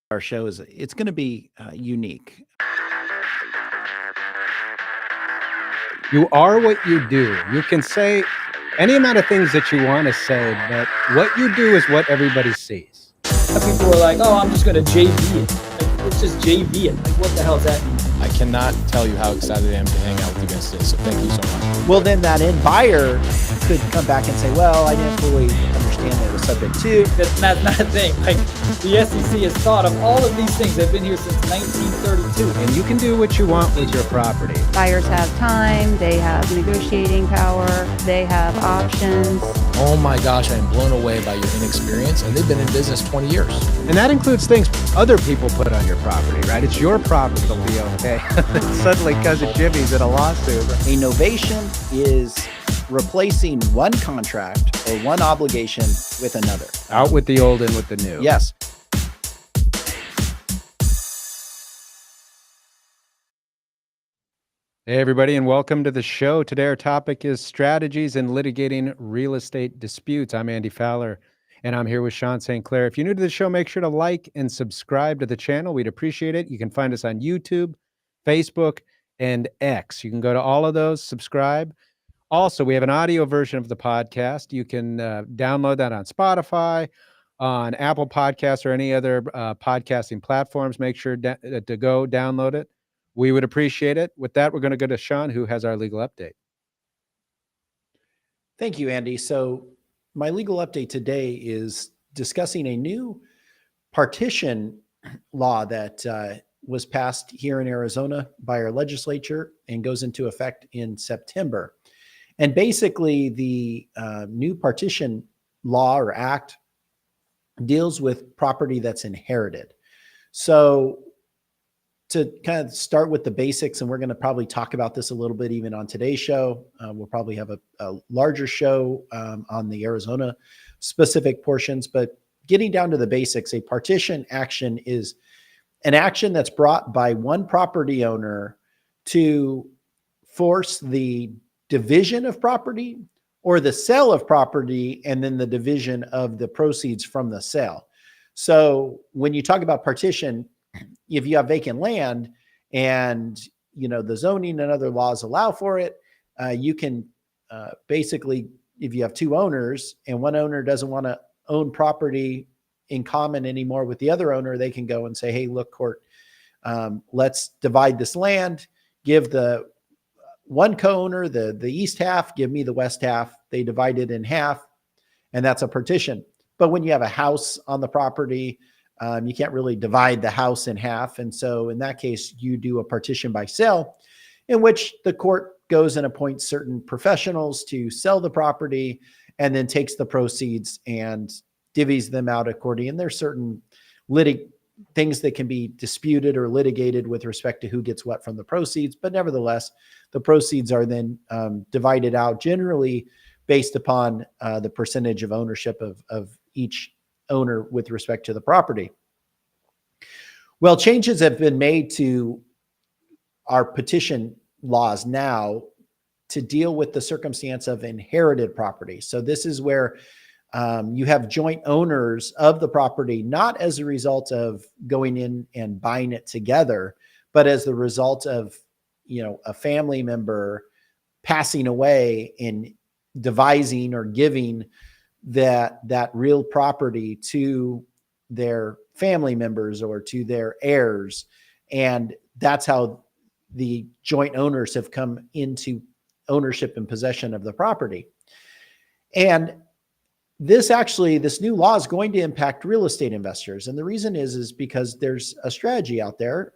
Our show it's going to be unique. You are what you do. You can say any amount of things that you want to say, but what you do is what everybody sees. People are like, oh, I'm just going to JV it. Like, let's just JV it. Like, what the hell does that mean? I cannot tell you how excited I am to hang out with you guys today, so thank you so much. Well, then that end buyer could come back and say, well, I didn't fully understand that it was subject to. That's not a thing. Like, the SEC has thought of all of these things. They've been here since 1932. And you can do what you want with your property. Buyers have time, they have negotiating power, they have options. Oh my gosh, I am blown away by your inexperience, and they've been in business 20 years. And that includes things other people put on your property, right? It's your property to be okay. Suddenly, Cousin Jimmy's in a lawsuit. A novation is replacing one contract or one obligation with another. Out with the old, in with the new. Yes. Hey, everybody, and welcome to the show. Today, our topic is strategies in litigating real estate disputes. I'm Andy Fowler, and I'm here with Sean St. Clair. If you're new to the show, make sure to like and subscribe to the channel. We'd appreciate it. You can find us on YouTube, Facebook, and X. You can go to all of those, subscribe. Also, we have an audio version of the podcast. You can download that on Spotify, on Apple Podcasts, or any other podcasting platforms. Make sure to go download it. We would appreciate it. With that, we're going to go to Sean, who has our legal update. Thank you, Andy. So my legal update today is discussing a new partition law that was passed here in Arizona by our legislature and goes into effect in September. And basically, the new partition law or act deals with property that's inherited. So to kind of start with the basics, and we're going to probably talk about this a little bit even on today's show. We'll probably have a larger show on the Arizona specific portions, but getting down to the basics, a partition action is an action that's brought by one property owner to force the division of property or the sale of property, and then the division of the proceeds from the sale. So when you talk about partition, if you have vacant land and, you know, the zoning and other laws allow for it, you can basically, if you have two owners and one owner doesn't want to own property in common anymore with the other owner, they can go and say, hey, look, court, let's divide this land, give the one co-owner the east half, give me the west half. They divide it in half, and that's a partition. But when you have a house on the property, you can't really divide the house in half. And so in that case, you do a partition by sale, in which the court goes and appoints certain professionals to sell the property and then takes the proceeds and divvies them out according. And there's certain things that can be disputed or litigated with respect to who gets what from the proceeds. But nevertheless, the proceeds are then divided out generally based upon the percentage of ownership of each owner with respect to the property. Well, changes have been made to our petition laws now to deal with the circumstance of inherited property. So this is where you have joint owners of the property, not as a result of going in and buying it together, but as the result of, you know, a family member passing away and devising or giving that real property to their family members or to their heirs. And that's how the joint owners have come into ownership and possession of the property. And this new law is going to impact real estate investors. And the reason is because there's a strategy out there,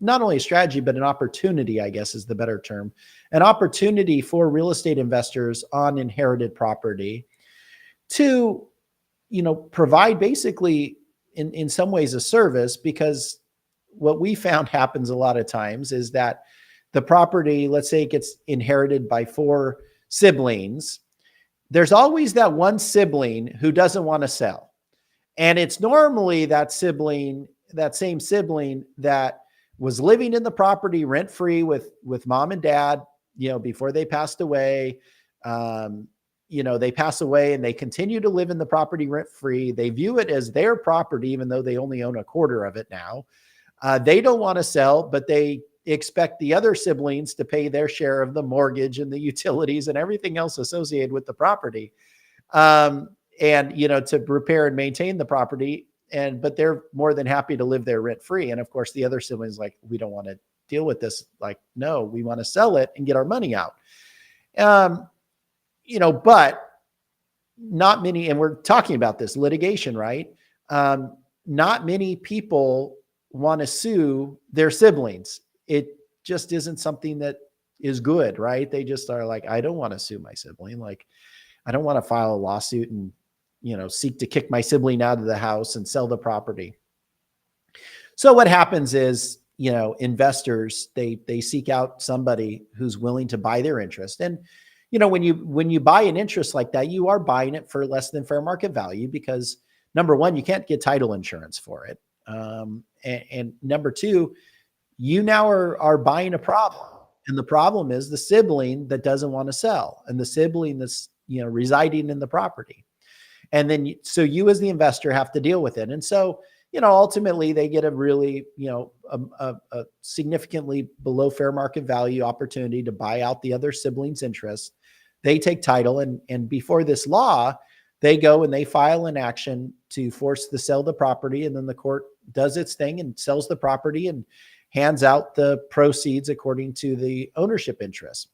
not only a strategy, but an opportunity, I guess is the better term, an opportunity for real estate investors on inherited property to, you know, provide basically in some ways a service, because what we found happens a lot of times is that the property, let's say it gets inherited by 4 siblings. There's always that one sibling who doesn't want to sell. And it's normally that same sibling that was living in the property rent-free with mom and dad, you know, before they passed away. they pass away and they continue to live in the property rent free. They view it as their property, even though they only own a quarter of it now. They don't want to sell, but they expect the other siblings to pay their share of the mortgage and the utilities and everything else associated with the property. And, to repair and maintain the property. But they're more than happy to live there rent free. And of course, the other siblings like, we don't want to deal with this. Like, no, we want to sell it and get our money out. But not many, and we're talking about this litigation, right? Not many people want to sue their siblings. It just isn't something that is good, right? They just are like, I don't want to sue my sibling. Like, I don't want to file a lawsuit and, seek to kick my sibling out of the house and sell the property. So what happens is, investors, they seek out somebody who's willing to buy their interest. And, when you buy an interest like that, you are buying it for less than fair market value because number one, you can't get title insurance for it. And number two, you now are buying a problem. And the problem is the sibling that doesn't want to sell and the sibling that's, residing in the property. And then, so you as the investor have to deal with it. And so, ultimately they get a really, a significantly below fair market value opportunity to buy out the other sibling's interest. They take title and before this law, they go and they file an action to force the sell the property. And then the court does its thing and sells the property and hands out the proceeds according to the ownership interest.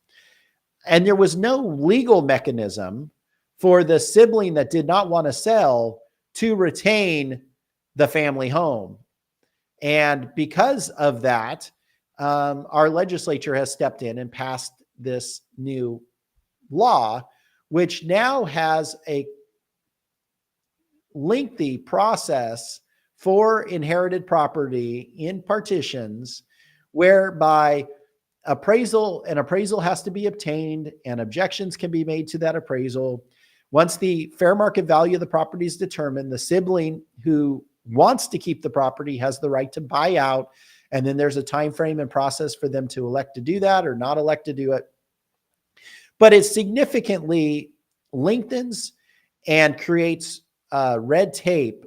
And there was no legal mechanism for the sibling that did not want to sell to retain the family home. And because of that, our legislature has stepped in and passed this new law, which now has a lengthy process for inherited property in partitions, whereby an appraisal has to be obtained and objections can be made to that appraisal. Once the fair market value of the property is determined, the sibling who wants to keep the property has the right to buy out. And then there's a time frame and process for them to elect to do that or not elect to do it. But it significantly lengthens and creates red tape,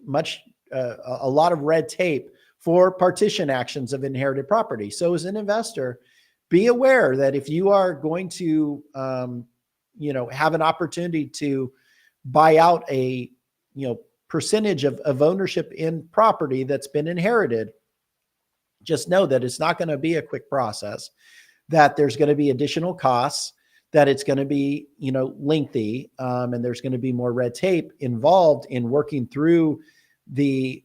a lot of red tape for partition actions of inherited property. So as an investor, be aware that if you are going to, have an opportunity to buy out a, percentage of ownership in property that's been inherited, just know that it's not going to be a quick process, that there's going to be additional costs, that it's going to be, lengthy, and there's going to be more red tape involved in working through the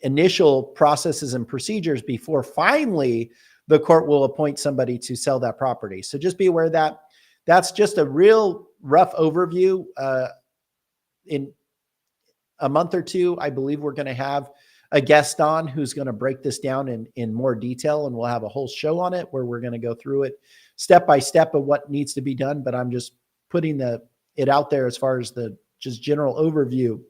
initial processes and procedures before finally the court will appoint somebody to sell that property. So just be aware that that's just a real rough overview. In a month or two, I believe we're going to have a guest on who's going to break this down in more detail, and we'll have a whole show on it where we're going to go through it step by step of what needs to be done. But I'm just putting it out there as far as the just general overview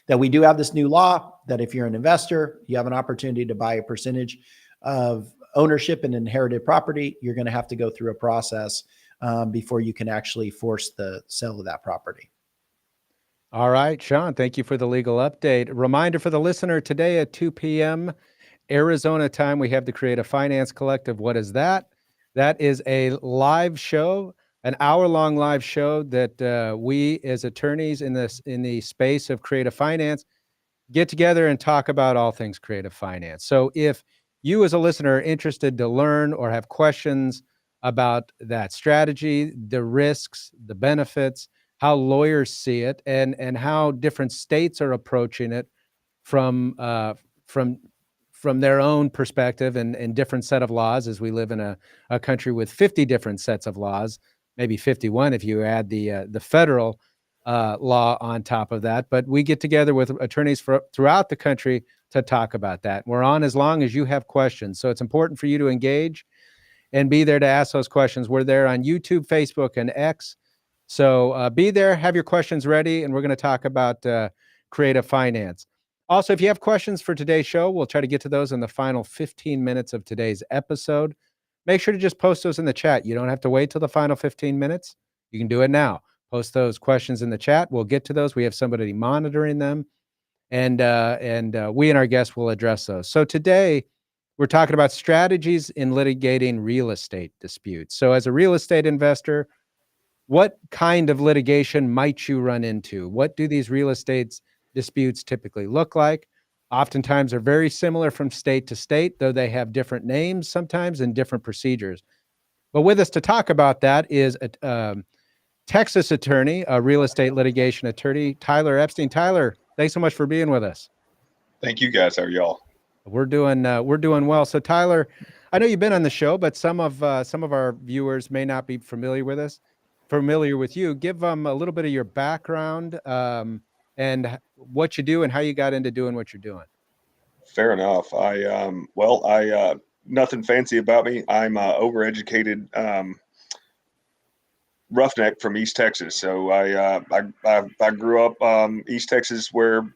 that we do have this new law, that if you're an investor, you have an opportunity to buy a percentage of ownership in inherited property. You're going to have to go through a process before you can actually force the sale of that property. All right, Sean, thank you for the legal update. Reminder for the listener, today at 2 p.m. Arizona time, we have the Creative Finance Collective. What is that? That is a live show, an hour-long live show that we as attorneys in the space of creative finance get together and talk about all things creative finance. So if you as a listener are interested to learn or have questions about that strategy, the risks, the benefits, how lawyers see it, and how different states are approaching it from their own perspective and different set of laws, as we live in a country with 50 different sets of laws, maybe 51 if you add the federal law on top of that. But we get together with attorneys throughout the country to talk about that. We're on as long as you have questions. So it's important for you to engage and be there to ask those questions. We're there on YouTube, Facebook, and X. So be there, have your questions ready, and we're going to talk about creative finance. Also, if you have questions for today's show, we'll try to get to those in the final 15 minutes of today's episode. Make sure to just post those in the chat. You don't have to wait till the final 15 minutes. You can do it now. Post those questions in the chat. We'll get to those. We have somebody monitoring them, and we and our guests will address those. So today, we're talking about strategies in litigating real estate disputes. So as a real estate investor, what kind of litigation might you run into? What do these real estate disputes typically look like? Oftentimes they're very similar from state to state, though they have different names sometimes and different procedures. But with us to talk about that is a Texas attorney, a real estate litigation attorney, Tyler Epstein. Tyler, thanks so much for being with us. Thank you guys. How are y'all? We're doing well. So Tyler, I know you've been on the show, but some of our viewers may not be familiar with you. Give them a little bit of your background and what you do and how you got into doing what you're doing. Fair enough. Nothing fancy about me. I'm overeducated roughneck from East Texas. So I grew up East Texas, where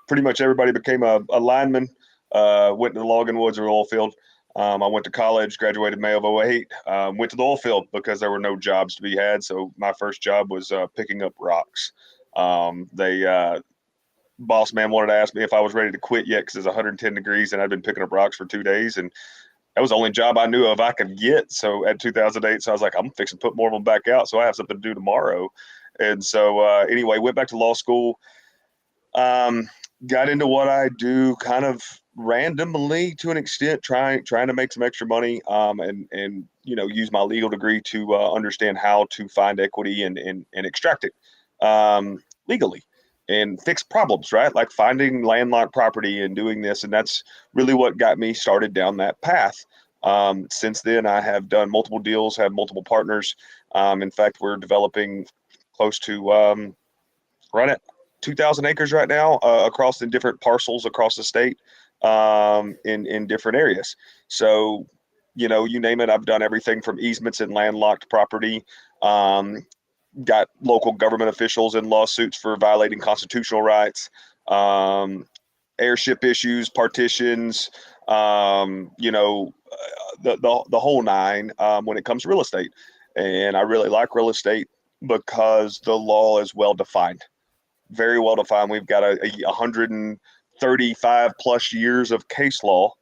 pretty much everybody became a lineman. Went to the logging woods or oil field. I went to college, graduated May of 08, went to the oil field because there were no jobs to be had. So my first job was picking up rocks. Boss man wanted to ask me if I was ready to quit yet because it's 110 degrees and I'd been picking up rocks for 2 days. And that was the only job I knew of I could get. So at 2008, so I was like, I'm fixing to put more of them back out so I have something to do tomorrow. And so anyway, went back to law school, got into what I do kind of randomly to an extent, trying to make some extra money, and use my legal degree to understand how to find equity and extract it legally and fix problems, right? Like finding landlocked property and doing this. And that's really what got me started down that path. Since then, I have done multiple deals, have multiple partners. In fact, we're developing close to right at 2,000 acres right now across in different parcels across the state in different areas. So, you name it, I've done everything from easements and landlocked property, got local government officials in lawsuits for violating constitutional rights, airship issues, partitions, the whole nine when it comes to real estate. And I really like real estate because the law is well defined, very well defined. We've got a 135 plus years of case law.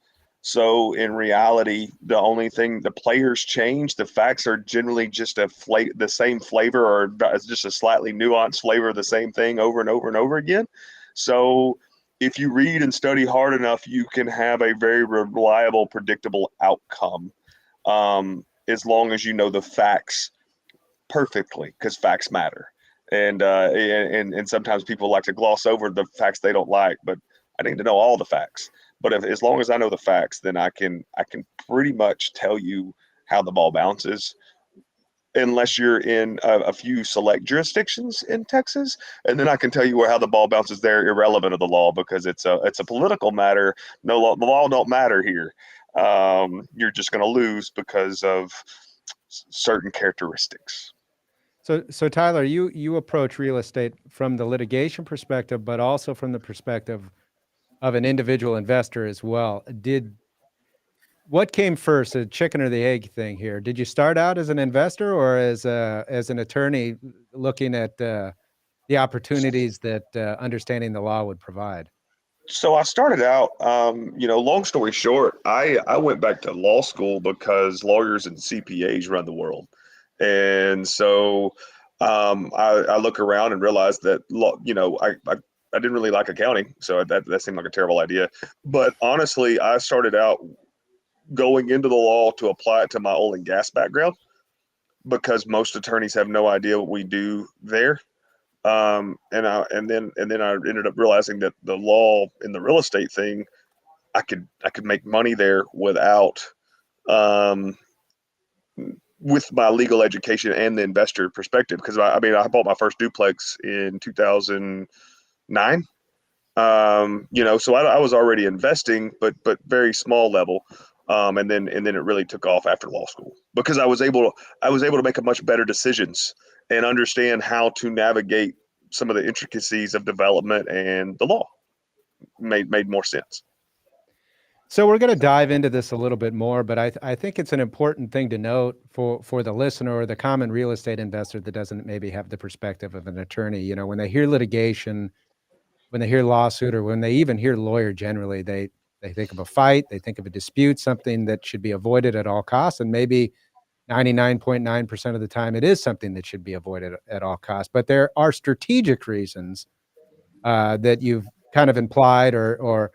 So in reality, the only thing, the players change. The facts are generally just the same flavor, or it's just a slightly nuanced flavor of the same thing over and over and over again. So if you read and study hard enough, you can have a very reliable, predictable outcome, as long as you know the facts perfectly, because facts matter. And sometimes people like to gloss over the facts they don't like, but I need to know all the facts. But as long as I know the facts, then I can pretty much tell you how the ball bounces, unless you're in a few select jurisdictions in Texas, and then I can tell you how the ball bounces there, irrelevant of the law, because it's a political matter. No law, the law don't matter here. You're just going to lose because of certain characteristics. So Tyler, you approach real estate from the litigation perspective, but also from the perspective of an individual investor as well. What came first, the chicken or the egg thing here? Did you start out as an investor or as an attorney looking at the opportunities that understanding the law would provide? So I started out, long story short, I went back to law school because lawyers and CPAs run the world. And so I look around and realize that, I didn't really like accounting. So that seemed like a terrible idea. But honestly, I started out going into the law to apply it to my oil and gas background, because most attorneys have no idea what we do there. And then I ended up realizing that the law in the real estate thing, I could make money there without, with my legal education and the investor perspective. Because I bought my first duplex in 2009. So I was already investing, but very small level. And then it really took off after law school, because I was able to make a much better decisions and understand how to navigate some of the intricacies of development, and the law made more sense. So we're going to dive into this a little bit more, but I think it's an important thing to note for the listener or the common real estate investor that doesn't maybe have the perspective of an attorney. You know, when they hear litigation, when they hear lawsuit, or when they even hear lawyer generally, they think of a fight, they think of a dispute, something that should be avoided at all costs, and maybe 99.9% of the time it is something that should be avoided at all costs. But there are strategic reasons that you've kind of implied or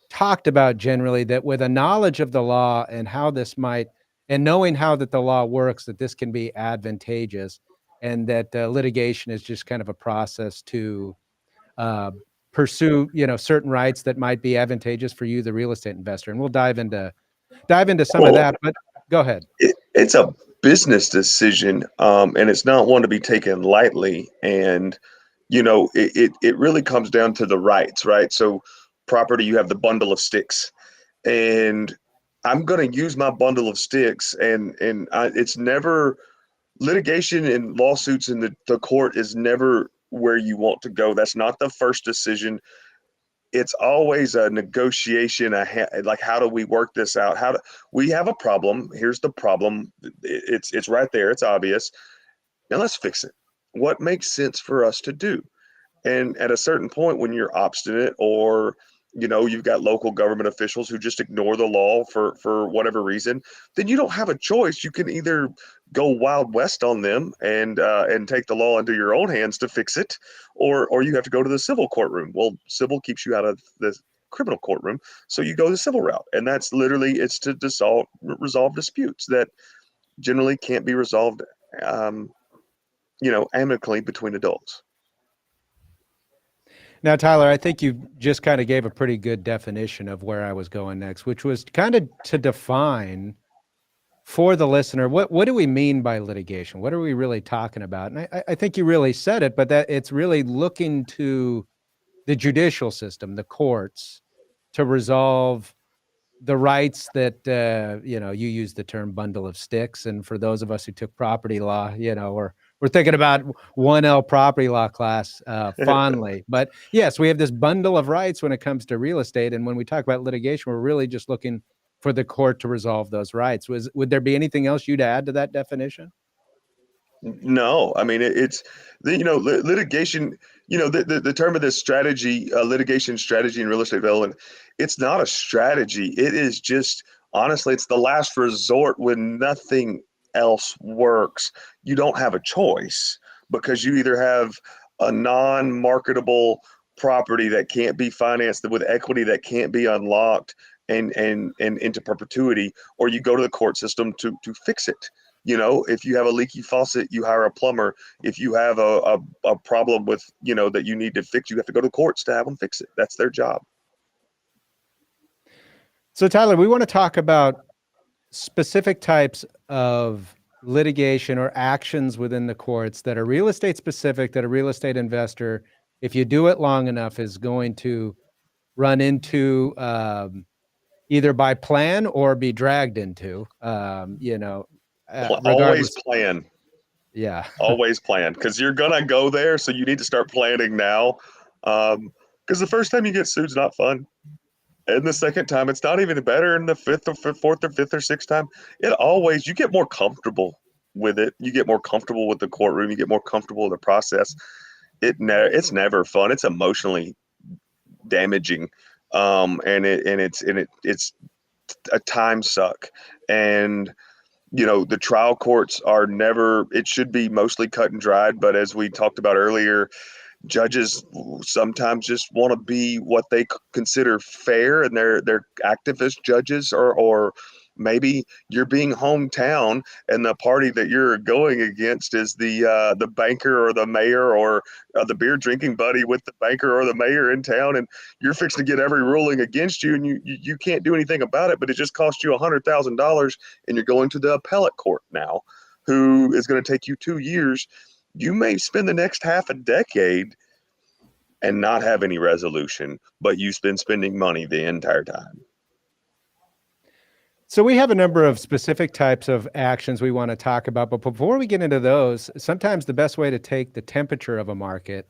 talked about generally, that with a knowledge of the law and how this might, and knowing how that the law works, that this can be advantageous, and that litigation is just kind of a process to uh, pursue, you know, certain rights that might be advantageous for you, the real estate investor. And we'll dive into some of Well, that, but go ahead. it's a business decision, and it's not one to be taken lightly. And it really comes down to the rights, right? So property, you have the bundle of sticks, and I'm going to use my bundle of sticks, and it's never litigation and lawsuits in the court is never where you want to go. That's not the first decision. It's always a negotiation. Like, how do we work this out? We have a problem? Here's the problem. It's right there. It's obvious. Now let's fix it. What makes sense for us to do? And at a certain point, when you're obstinate, or you've got local government officials who just ignore the law for whatever reason, then you don't have a choice. You can either go Wild West on them and take the law into your own hands to fix it, or you have to go to the civil courtroom. Well, civil keeps you out of the criminal courtroom, so you go the civil route, and that's literally, it's to resolve disputes that generally can't be resolved, amicably between adults. Now, Tyler, I think you just kind of gave a pretty good definition of where I was going next, which was kind of to define for the listener, what do we mean by litigation? What are we really talking about? And I think you really said it, but that it's really looking to the judicial system, the courts, to resolve the rights that, you use the term bundle of sticks. And for those of us who took property law, we're thinking about 1L property law class fondly. But yes, we have this bundle of rights when it comes to real estate. And when we talk about litigation, we're really just looking for the court to resolve those rights. Would there be anything else you'd add to that definition? No, I mean, it's litigation, the term of this strategy, litigation strategy in real estate development, it's not a strategy. It is just, honestly, it's the last resort when nothing else works. You don't have a choice, because you either have a non-marketable property that can't be financed with equity, that can't be unlocked and into perpetuity, or you go to the court system to fix it. If you have a leaky faucet, you hire a plumber. If you have a problem with, that you need to fix, you have to go to courts to have them fix it. That's their job. So, Tyler, we want to talk about specific types of litigation or actions within the courts that are real estate specific, that a real estate investor, if you do it long enough, is going to run into either by plan or be dragged into, always plan. Yeah. Always plan, because you're going to go there. So you need to start planning now. Because the first time you get sued is not fun. And the second time, it's not even better. And the fourth or fifth or sixth time, you get more comfortable with it. You get more comfortable with the courtroom. You get more comfortable with the process. It's never fun. It's emotionally damaging. And it's a time suck. And the trial courts are never, it should be mostly cut and dried. But as we talked about earlier, judges sometimes just want to be what they consider fair, and they're activist judges, or maybe you're being hometown and the party that you're going against is the banker or the mayor, or the beer drinking buddy with the banker or the mayor in town, and you're fixing to get every ruling against you, and you can't do anything about it, but it just cost you $100,000, and you're going to the appellate court now, who is going to take you 2 years. You may spend the next half a decade and not have any resolution, but you've been spending money the entire time. So we have a number of specific types of actions we want to talk about, but before we get into those, sometimes the best way to take the temperature of a market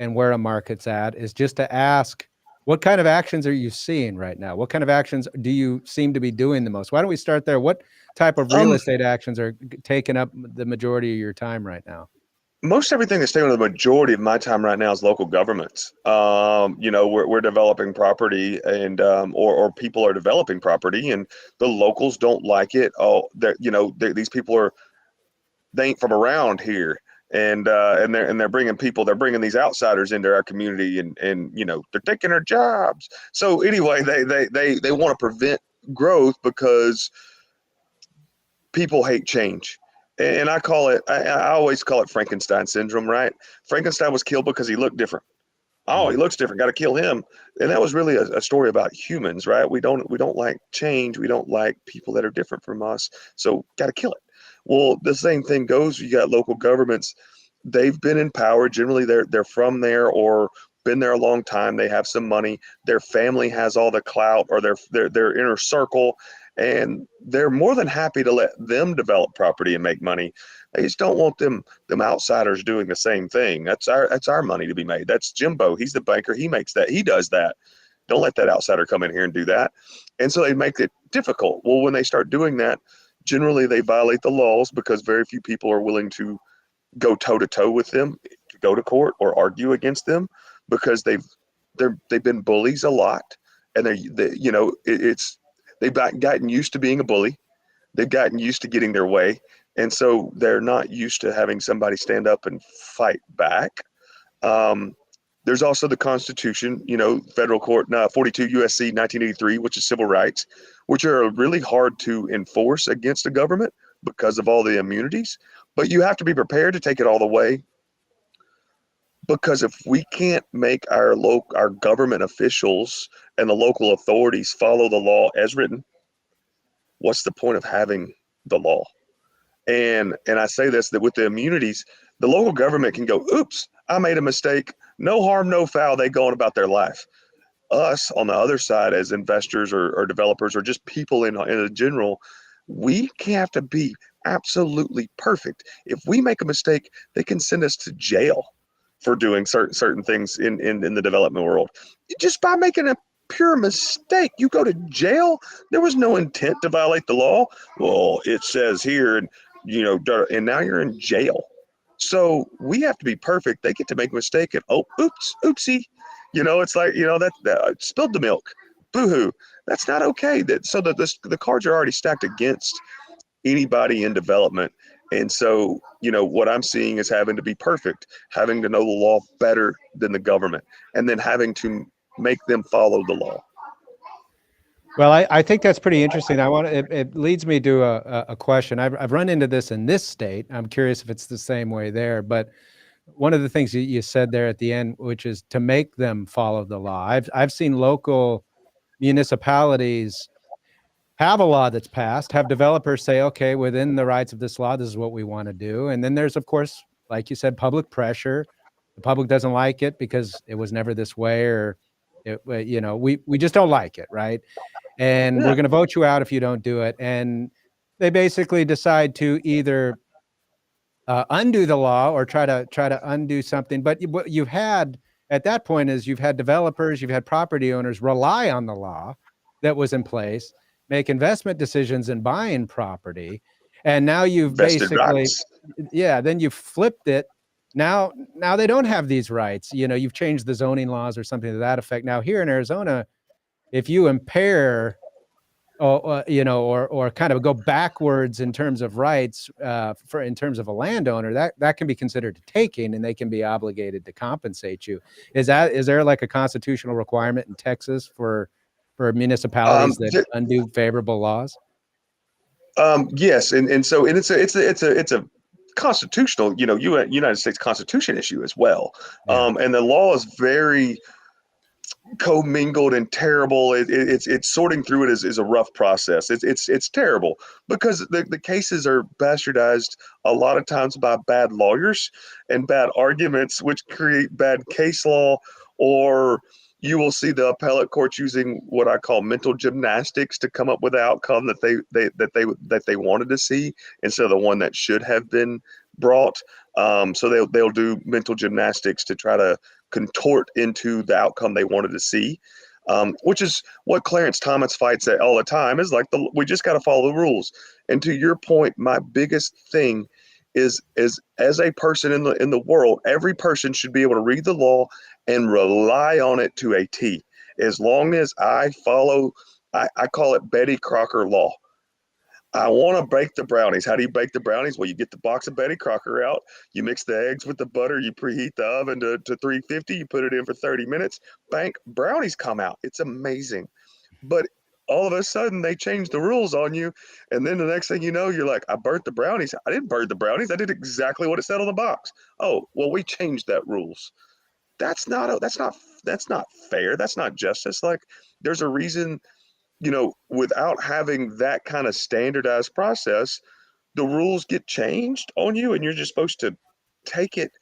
and where a market's at is just to ask What kind of actions are you seeing right now? What kind of actions do you seem to be doing the most? Why don't we start there? What type of real estate actions are taking up the majority of your time right now? Most everything that's taking the majority of my time right now is local governments. We're developing property, and or people are developing property, and the locals don't like it. Oh, these people they ain't from around here, and they're bringing they're bringing these outsiders into our community, and they're taking our jobs. So anyway, they want to prevent growth because people hate change. And I always call it Frankenstein syndrome, right? Frankenstein was killed because he looked different. Oh, he looks different, got to kill him. And that was really a story about humans, right? We don't like change. We don't like people that are different from us. So got to kill it. Well, the same thing goes. You got local governments. They've been in power. Generally, they're from there or been there a long time. They have some money. Their family has all the clout, or their inner circle, and they're more than happy to let them develop property and make money. They just don't want them outsiders doing the same thing. That's our money to be made. That's Jimbo. He's the banker. He makes that. He does that. Don't let that outsider come in here and do that. And so they make it difficult. Well, when they start doing that, generally they violate the laws because very few people are willing to go toe to toe with them, to go to court or argue against them, because they've been bullies a lot, and they've gotten used to being a bully. They've gotten used to getting their way. And so they're not used to having somebody stand up and fight back. There's also the Constitution, federal court, 42 USC 1983, which is civil rights, which are really hard to enforce against the government because of all the immunities. But you have to be prepared to take it all the way. Because if we can't make our government officials and the local authorities follow the law as written, what's the point of having the law? And I say this, that with the immunities, the local government can go, oops, I made a mistake. No harm, no foul. They go on about their life. Us on the other side, as investors or developers or just people in general, we have to be absolutely perfect. If we make a mistake, they can send us to jail for doing certain things in the development world. Just by making a pure mistake, you go to jail. There was no intent to violate the law. Well, it says here, and now you're in jail. So we have to be perfect. They get to make a mistake, and oopsie. It's like that spilled the milk. Boo-hoo. That's not okay. The cards are already stacked against anybody in development. And so, what I'm seeing is having to be perfect, having to know the law better than the government, and then having to make them follow the law. Well, I think that's pretty interesting. It leads me to a question. I've run into this in this state. I'm curious if it's the same way there. But one of the things you said there at the end, which is to make them follow the law. I've seen local municipalities have a law that's passed, have developers say, okay, within the rights of this law, this is what we want to do. And then there's, of course, like you said, public pressure. The public doesn't like it because it was never this way, or, we just don't like it, right? And we're going to vote you out if you don't do it. And they basically decide to either undo the law or try to undo something. But what you've had at that point is you've had developers, you've had property owners rely on the law that was in place, make investment decisions in buying property, and now you've then you've flipped it. Now they don't have these rights. You've changed the zoning laws or something to that effect. Now here in Arizona, if you impair, or kind of go backwards in terms of rights, in terms of a landowner, that can be considered taking, and they can be obligated to compensate you. Is there like a constitutional requirement in Texas for municipalities that undo favorable laws? Yes, and so it's a constitutional, United States Constitution issue as well. Yeah. And the law is very commingled and terrible. It's sorting through it is a rough process. It's terrible because the cases are bastardized a lot of times by bad lawyers and bad arguments, which create bad case law, or you will see the appellate courts using what I call mental gymnastics to come up with the outcome that they wanted to see instead of the one that should have been brought. So they'll do mental gymnastics to try to contort into the outcome they wanted to see. Which is what Clarence Thomas fights at all the time, is like, we just got to follow the rules. And to your point, my biggest thing is as a person in the world, every person should be able to read the law and rely on it to a T. As long as I follow, I call it Betty Crocker law. I want to bake the brownies. How do you bake the brownies? Well, you get the box of Betty Crocker out. You mix the eggs with the butter. You preheat the oven to 350. You put it in for 30 minutes. Bang, brownies come out. It's amazing. But all of a sudden, they change the rules on you. And then the next thing you know, you're like, I burnt the brownies. I didn't burn the brownies. I did exactly what it said on the box. Oh, well, we changed that rules. That's not fair. That's not justice. Like, there's a reason, without having that kind of standardized process, the rules get changed on you and you're just supposed to take it.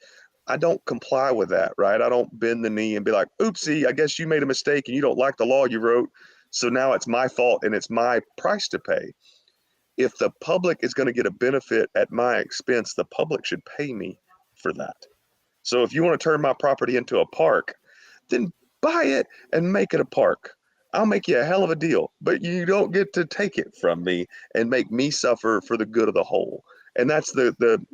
I don't comply with that, right? I don't bend the knee and be like, oopsie, I guess you made a mistake and you don't like the law you wrote. So now it's my fault and it's my price to pay. If the public is going to get a benefit at my expense, the public should pay me for that. So if you want to turn my property into a park, then buy it and make it a park. I'll make you a hell of a deal, but you don't get to take it from me and make me suffer for the good of the whole. And that's the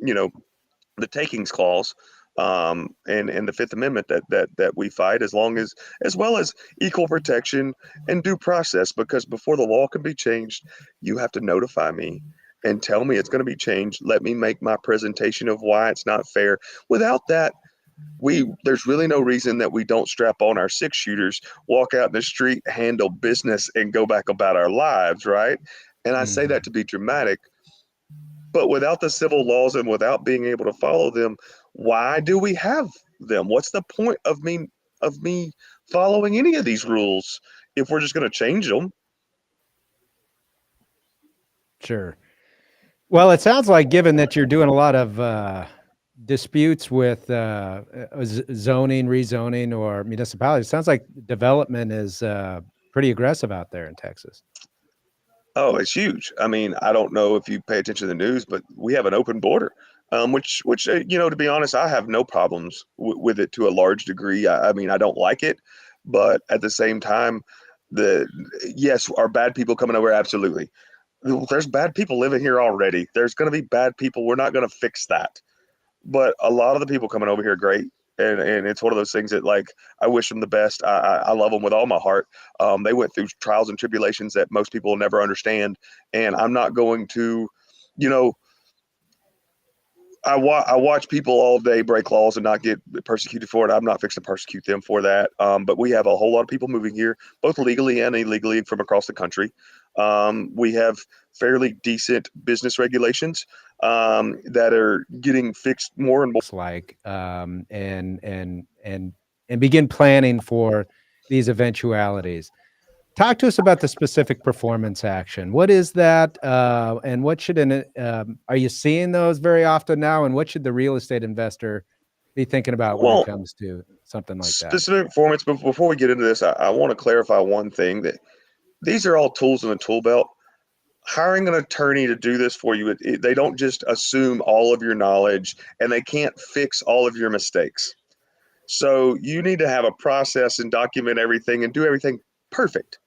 takings clause, and the Fifth Amendment that we fight, as well as equal protection and due process, because before the law can be changed, you have to notify me and tell me it's going to be changed. Let me make my presentation of why it's not fair. Without that, there's really no reason that we don't strap on our 6-shooters, walk out in the street, handle business, and go back about our lives, right? And I say that to be dramatic, but without the civil laws and without being able to follow them, why do we have them? What's the point of me following any of these rules if we're just going to change them? Sure. Well, it sounds like, given that you're doing a lot of disputes with zoning, rezoning, or municipalities, it sounds like development is pretty aggressive out there in Texas. Oh, it's huge. I mean, I don't know if you pay attention to the news, but we have an open border, which to be honest, I have no problems with it to a large degree. I mean, I don't like it, but at the same time, yes, are bad people coming over? Absolutely. There's bad people living here already. There's going to be bad people. We're not going to fix that. But a lot of the people coming over here are great. And it's one of those things that, like, I wish them the best. I love them with all my heart. They went through trials and tribulations that most people will never understand. And I'm not going to, I watch people all day break laws and not get persecuted for it. I'm not fixing to persecute them for that. But we have a whole lot of people moving here, both legally and illegally, from across the country. We have fairly decent business regulations that are getting fixed more and more. Like and begin planning for these eventualities. Talk to us about the specific performance action. What is that, and what should are you seeing those very often now? And what should the real estate investor be thinking about when it comes to something like that? Specific performance. But before we get into this, I want to clarify one thing: that these are all tools in the tool belt. Hiring an attorney to do this for you, they don't just assume all of your knowledge, and they can't fix all of your mistakes. So you need to have a process and document everything and do everything perfect.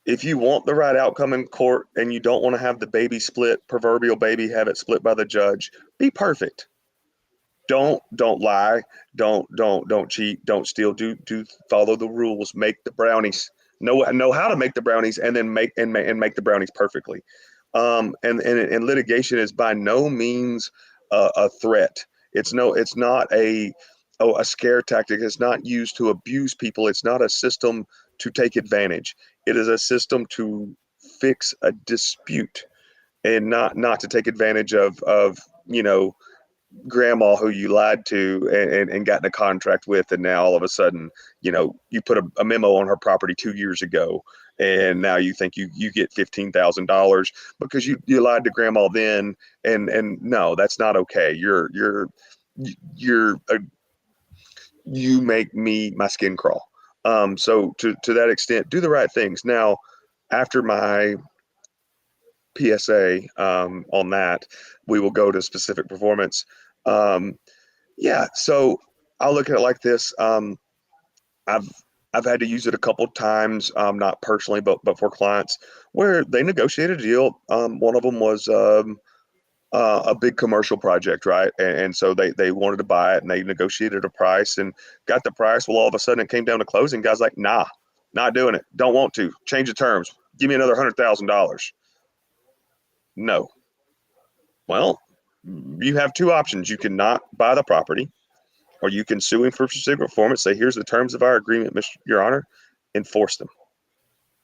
If you want the right outcome in court and you don't want to have the baby split, proverbial baby, have it split by the judge, be perfect. Don't lie. Don't cheat. Don't steal. Do follow the rules. Make the brownies. Know how to make the brownies, and then make the brownies perfectly. And litigation is by no means a threat. It's not a scare tactic. It's not used to abuse people. It's not a system to take advantage. It is a system to fix a dispute, and not to take advantage of grandma who you lied to and got in a contract with, and now all of a sudden you put a memo on her property 2 years ago, and now you think you get $15,000 because you lied to grandma then, and no, that's not okay. You make my skin crawl. So to that extent, do the right things. Now, after my PSA on that, we will go to specific performance. So I'll look at it like this. I've had to use it a couple times, not personally, but for clients where they negotiated a deal. One of them was a big commercial project, right? And so they wanted to buy it, and they negotiated a price and got the price. Well, all of a sudden it came down to closing. Guys like, nah, not doing it. Don't want to change the terms. Give me another $100,000. No. Well, you have two options. You can not buy the property, or you can sue him for specific performance. Say, here's the terms of our agreement, Your Honor. Enforce them.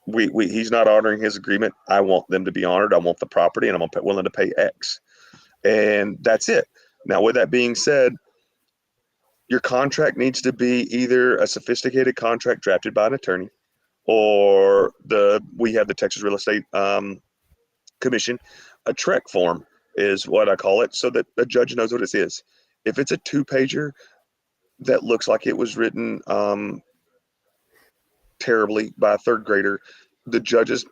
He's not honoring his agreement. I want them to be honored. I want the property, and I'm willing to pay X. And that's it. Now, with that being said, your contract needs to be either a sophisticated contract drafted by an attorney, or we have the Texas Real Estate Commission, a TREC form is what I call it, so that the judge knows what it is. If it's a 2-pager that looks like it was written terribly by a third grader, the judge is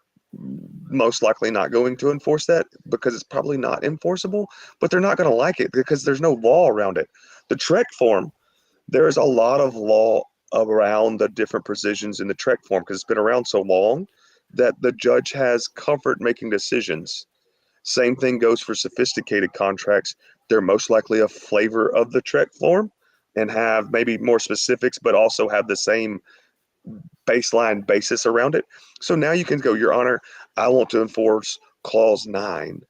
most likely not going to enforce that because it's probably not enforceable, but they're not going to like it because there's no law around it. The TREC form, there is a lot of law around the different provisions in the TREC form because it's been around so long that the judge has comfort making decisions. Same thing goes for sophisticated contracts. They're most likely a flavor of the TREC form and have maybe more specifics, but also have the same baseline basis around it. So now you can go, Your Honor, I want to enforce clause 9,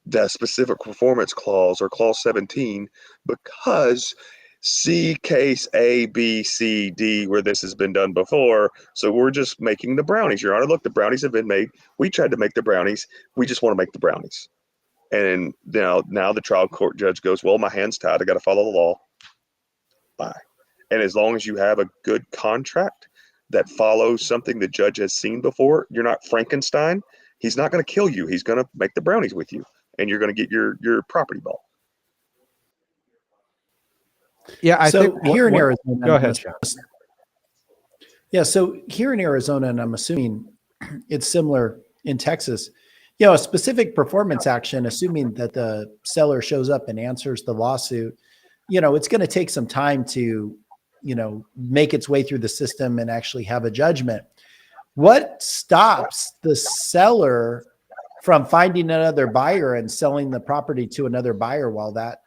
the specific performance clause, or clause 17, because see case A, B, C, D, where this has been done before. So we're just making the brownies, Your Honor. Look, the brownies have been made. We tried to make the brownies. We just want to make the brownies. And now the trial court judge goes, well, my hand's tied. I got to follow the law. Bye. And as long as you have a good contract that follows something the judge has seen before, you're not Frankenstein. He's not going to kill you. He's going to make the brownies with you, and you're going to get your property ball. Yeah, I think here in Arizona. Go ahead, Sean. Yeah, so here in Arizona, and I'm assuming it's similar in Texas, a specific performance action, assuming that the seller shows up and answers the lawsuit, it's going to take some time to, make its way through the system and actually have a judgment. What stops the seller from finding another buyer and selling the property to another buyer while that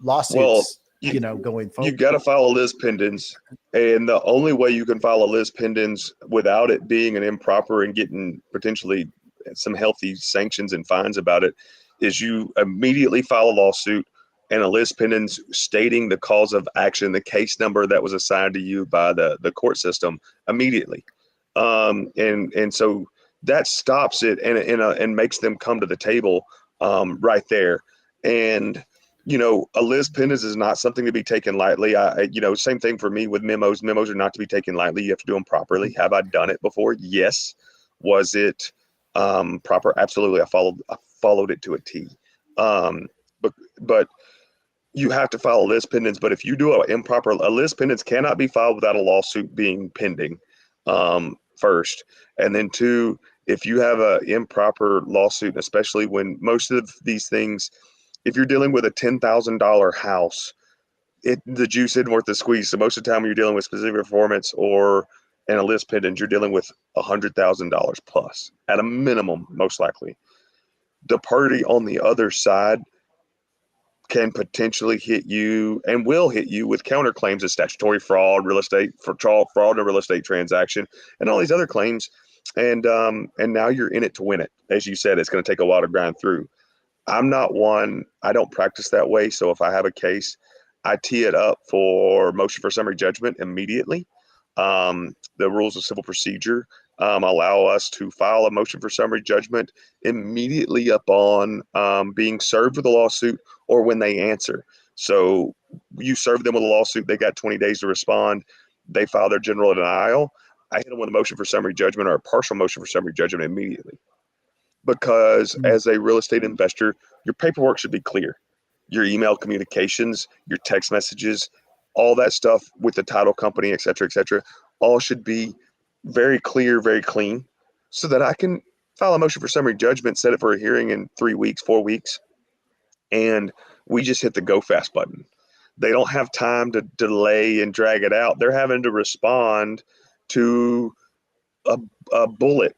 lawsuit's, going forward? You've got to file a lis pendens, and the only way you can file a lis pendens without it being an improper and getting potentially some healthy sanctions and fines about it is you immediately file a lawsuit and a lis pendens stating the cause of action, the case number that was assigned to you by the court system immediately. And so that stops it and makes them come to the table right there. And, a lis pendens is not something to be taken lightly. Same thing for me with memos. Memos are not to be taken lightly. You have to do them properly. Have I done it before? Yes. Was it proper? Absolutely. I followed it to a T. But you have to file a lis pendens. But if you do a lis pendens cannot be filed without a lawsuit being pending first. And then 2, if you have an improper lawsuit, especially when most of these things, if you're dealing with a $10,000 house, the juice isn't worth the squeeze. So most of the time when you're dealing with specific performance or a lis pendens, you're dealing with $100,000 plus at a minimum, most likely. The party on the other side can potentially hit you and will hit you with counterclaims of statutory fraud, fraud in a real estate transaction, and all these other claims. And now you're in it to win it. As you said, it's going to take a while to grind through. I'm not one, I don't practice that way. So if I have a case, I tee it up for motion for summary judgment immediately. The rules of civil procedure allow us to file a motion for summary judgment immediately upon being served with a lawsuit or when they answer. So you serve them with a lawsuit, they got 20 days to respond. They file their general denial. I hit them with a motion for summary judgment or a partial motion for summary judgment immediately. Because as a real estate investor, your paperwork should be clear. Your email communications, your text messages, all that stuff with the title company, et cetera, all should be very clear, very clean, so that I can file a motion for summary judgment, set it for a hearing in 3 weeks, 4 weeks, and we just hit the go fast button. They don't have time to delay and drag it out. They're having to respond to a bullet,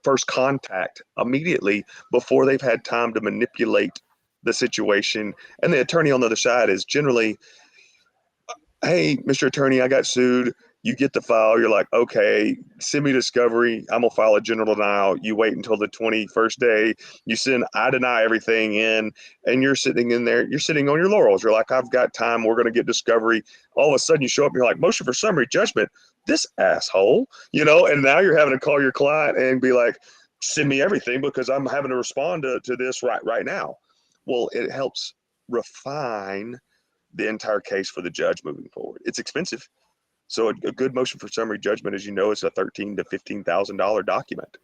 first contact immediately before they've had time to manipulate the situation. And the attorney on the other side is generally, hey, Mr. Attorney, I got sued. You get the file. You're like, okay, send me discovery. I'm going to file a general denial. You wait until the 21st day. You send, I deny everything in, and you're sitting in there. You're sitting on your laurels. You're like, I've got time. We're going to get discovery. All of a sudden you show up and you're like, motion for summary judgment. This asshole, and now you're having to call your client and be like, send me everything because I'm having to respond to this right now. Well, it helps refine the entire case for the judge moving forward. It's expensive. So a good motion for summary judgment, as you know, is a $13,000 to $15,000 document,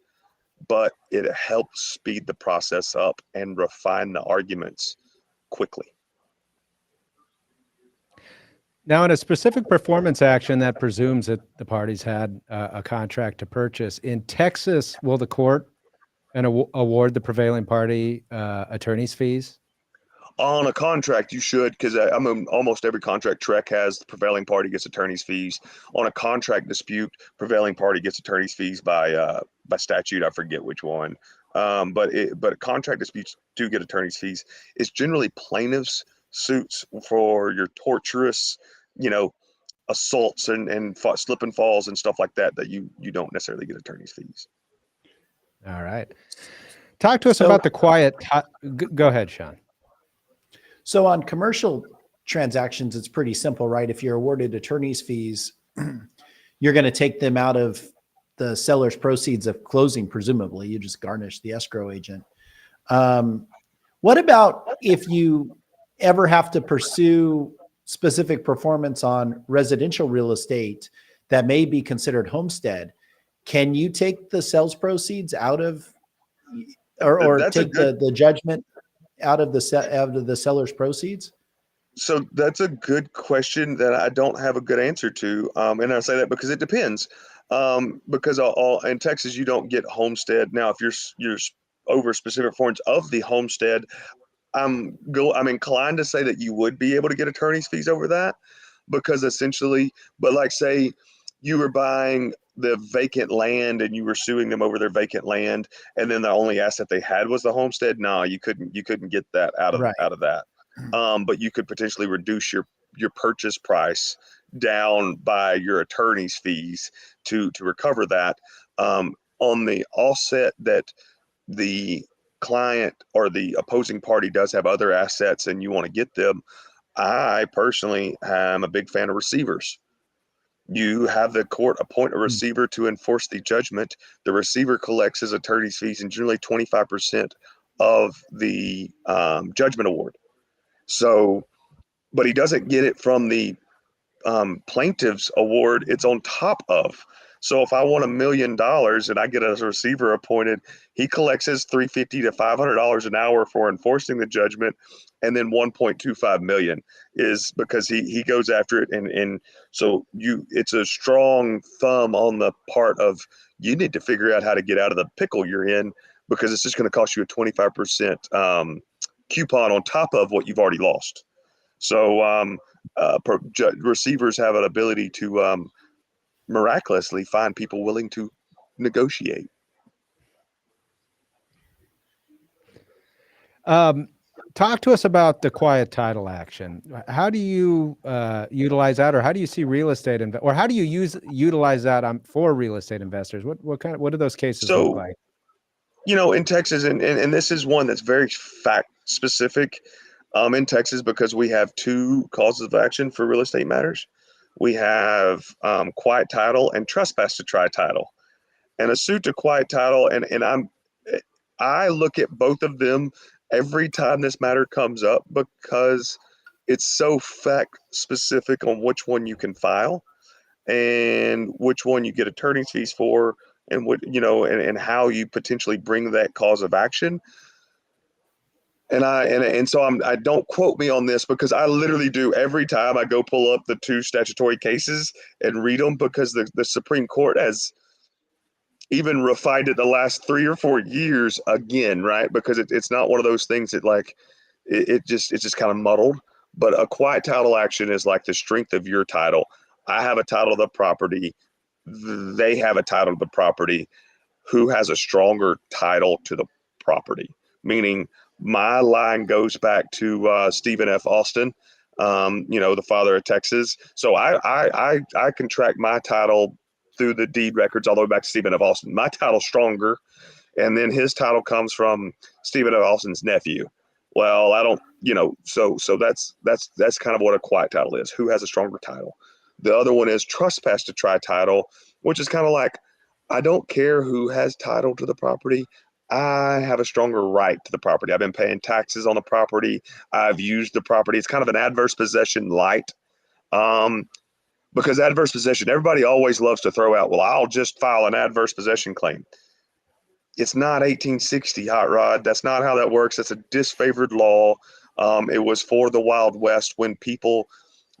but it helps speed the process up and refine the arguments quickly. Now, in a specific performance action that presumes that the parties had a contract to purchase, in Texas, will the court award the prevailing party attorney's fees? On a contract, you should, because almost every contract TREC has the prevailing party gets attorney's fees. On a contract dispute, prevailing party gets attorney's fees by statute. I forget which one, but contract disputes do get attorney's fees. It's generally plaintiffs' suits for your torturous, assaults and slip and falls and stuff like that you don't necessarily get attorney's fees. All right. Talk to us about the quiet. Go ahead, Sean. So on commercial transactions, it's pretty simple, right? If you're awarded attorney's fees, you're going to take them out of the seller's proceeds of closing, presumably. You just garnish the escrow agent. What about if you ever have to pursue specific performance on residential real estate that may be considered homestead? Can you take the sales proceeds out of, or take the judgment out of the seller's proceeds? So that's a good question that I don't have a good answer to. And I say that because it depends. Because in Texas, you don't get homestead. Now, if you're over specific forms of the homestead, I'm inclined to say that you would be able to get attorney's fees over that, because essentially, but like say you were buying the vacant land and you were suing them over their vacant land, and then the only asset they had was the homestead. No, you couldn't get that out of that. But you could potentially reduce your purchase price down by your attorney's fees to recover that. On the offset that the client or the opposing party does have other assets and you want to get them, I personally am a big fan of receivers. You have the court appoint a receiver to enforce the judgment. The receiver collects his attorney's fees and generally 25% of the judgment award. So, but he doesn't get it from the plaintiff's award. It's on top of. So if I want $1 million and I get a receiver appointed, he collects his $350 to $500 an hour for enforcing the judgment, and then $1.25 million is because he goes after it. And so it's a strong thumb on the part of, you need to figure out how to get out of the pickle you're in, because it's just going to cost you a 25% coupon on top of what you've already lost. So receivers have an ability to miraculously find people willing to negotiate. Talk to us about the quiet title action. How do you utilize that, or how do you see real estate or how do you utilize that for real estate investors? What do those cases look like? In Texas, and this is one that's very fact specific in Texas, because we have two causes of action for real estate matters. We have quiet title and trespass to try title, and a suit to quiet title. And I look at both of them every time this matter comes up, because it's so fact specific on which one you can file and which one you get attorney's fees for, and what, and how you potentially bring that cause of action. And so I don't quote me on this, because I literally do every time I go pull up the two statutory cases and read them, because the Supreme Court has even refined it the last 3 or 4 years again, right? Because it's not one of those things that it's just kind of muddled. But a quiet title action is like the strength of your title. I have a title of the property. They have a title of the property. Who has a stronger title to the property? Meaning my line goes back to Stephen F. Austin, the father of Texas. So I can track my title through the deed records all the way back to Stephen F. Austin. My title's stronger, and then his title comes from Stephen F. Austin's nephew. Well, I don't, so that's kind of what a quiet title is. Who has a stronger title? The other one is trespass to try title, which is kind of like, I don't care who has title to the property. I have a stronger right to the property. I've been paying taxes on the property. I've used the property. It's kind of an adverse possession light. Because adverse possession, everybody always loves to throw out, well, I'll just file an adverse possession claim. It's not 1860, Hot Rod. That's not how that works. That's a disfavored law. It was for the Wild West when people